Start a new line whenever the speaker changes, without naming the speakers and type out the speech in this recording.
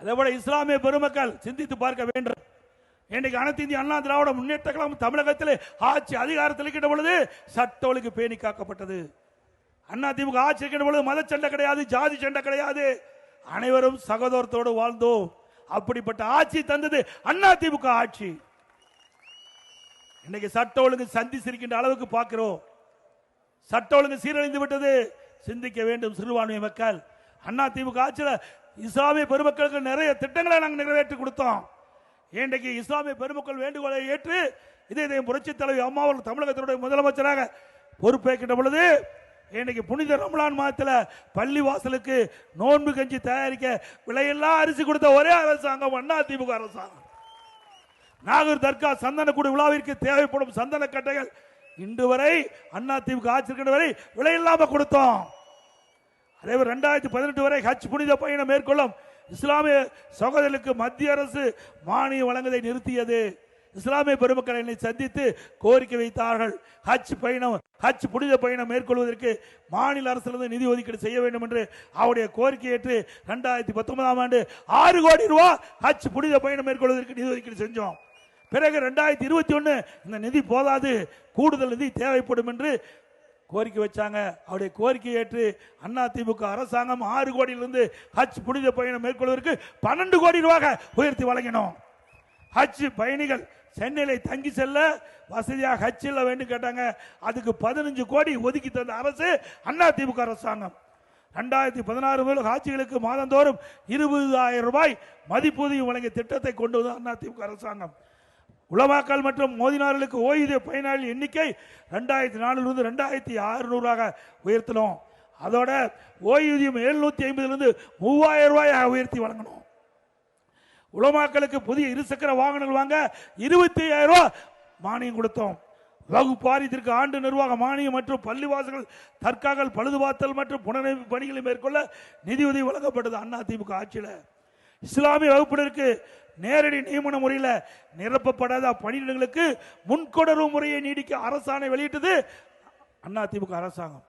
அதே போல இஸ்லாமிய பெருமக்கள் சிந்தித்து பார்க்க வேண்டும். இன்றைக்கு அனைத்து இந்திய அண்ணா திராவிட முன்னேற்ற கழகம் தமிழகத்தில் ஆட்சி அதிகாரத்தில் இருக்கின்ற பொழுது சட்ட ஒழுங்கு பேணி காக்கப்பட்டது. அண்ணா திமுக ஆட்சி இருக்கின்ற பொழுது மத சண்டை கிடையாது, ஜாதி சண்டை கிடையாது, அனைவரும் சகோதரத்தோடு வாழ்ந்தோம். அப்படிப்பட்ட ஆட்சி தந்தது அண்ணா திமுக ஆட்சி. இன்னைக்கு சட்ட ஒழுங்கு சந்திச்சிருக்கின்ற அளவுக்கு பார்க்கிறோம். சட்ட ஒழுங்கு சீரழிந்து விட்டது. சிந்திக்க வேண்டும் சிறுபான்மை மக்கள். அண்ணா திமுக ஆட்சியில் இஸ்லாமிய பெருமக்களுக்கு நிறைய திட்டங்களை நாங்கள் நிறைவேற்றி கொடுத்தோம். இன்றைக்கு இஸ்லாமிய பெருமக்கள் வேண்டுகோளை ஏற்று இதே புரட்சி தலைவி அம்மா அவர்கள் தமிழகத்தினுடைய முதலமைச்சராக பொறுப்பேற்கின்ற பொழுது இன்றைக்கு புனித ரமலான் மாதத்தில் பள்ளி வாசலுக்கு நோன்பு கஞ்சி தயாரிக்க விலையெல்லாம் அரிசி கொடுத்த ஒரே அரசாங்கம் அண்ணா திமுக அரசாங்கம். நாகூர் தர்கா சந்தனக்கூடு விழாவிற்கு தேவைப்படும் சந்தன கட்டைகள் இன்று வரை அண்ணா திமுக ஆட்சி வரை விலையில்லாம கொடுத்தோம். அதே 2018 வரை ஹஜ் புனித பயணம் மேற்கொள்ளும் இஸ்லாமிய சகோதரர்களுக்கு மத்திய அரசு மானியம் வழங்குவதை நிறுத்தியது. இஸ்லாமிய பெருமக்கள் என்னை சந்தித்து கோரிக்கை வைத்தார்கள். ஹஜ் புனித பயணம் மேற்கொள்வதற்கு மாநில அரசிலிருந்து நிதி ஒதுக்கீடு செய்ய வேண்டும் என்று அவருடைய கோரிக்கை ஏற்று 2019ஆம் ஆண்டு 6 கோடி ரூபாய் ஹஜ் புனித பயணம் மேற்கொள்வதற்கு நிதி ஒதுக்கீடு செஞ்சோம். பிறகு 2021 இந்த நிதி போதாது, கூடுதல் நிதி தேவைப்படும் என்று கோரிக்கை வச்சாங்க. அவருடைய கோரிக்கை ஏற்று அண்ணா திமுக அரசாங்கம் 6 கோடியிலிருந்து ஹஜ் புனித பயணம் மேற்கொள்வதற்கு 12 கோடி ரூபாய் உயர்த்தி வழங்கினோம். ஹஜ் பயணிகள் சென்னையில் தங்கி செல்ல வசதியாக ஹஜ் செல்ல வேண்டும் கேட்டாங்க. அதுக்கு 15 கோடி ஒதுக்கி தந்த அரசு அண்ணா திமுக அரசாங்கம். 2016 முதல் ஹாஜிகளுக்கு மாதந்தோறும் 20,000 ரூபாய் மதிப்பூதியம் வழங்கிய திட்டத்தை கொண்டு வந்த அண்ணா திமுக அரசாங்கம். உலமாக்கல் மற்றும் மோதினார்களுக்கு ஓய்வூதிய பயனாளி எண்ணிக்கை 2004 2600 உயர்த்தினோம். அதோட ஓய்வூதியம் 750 3000 ரூபாயாக உயர்த்தி வழங்கணும். உலமாக்களுக்கு புதிய இருசக்கர வாகனங்கள் வாங்க 25,000 ரூபாய் மானியம் கொடுத்தோம். வகுப்பு வாரியத்திற்கு ஆண்டு நிர்வாக மானியம் மற்றும் பள்ளிவாசல்கள் தற்காகல் பழுதுபார்த்தல் மற்றும் புனரமைப்பு பணிகளை மேற்கொள்ள நிதியுதவி வழங்கப்பட்டது அண்ணா திமுக ஆட்சியில். இஸ்லாமிய வகுப்பினருக்கு நேரடி நியமன முறையில் நிரப்பப்படாத பணியிடங்களுக்கு முன்கொணர்வு முறையை நீடிக்க அரசாணை வெளியிட்டது அண்ணா திமுக அரசாங்கம்.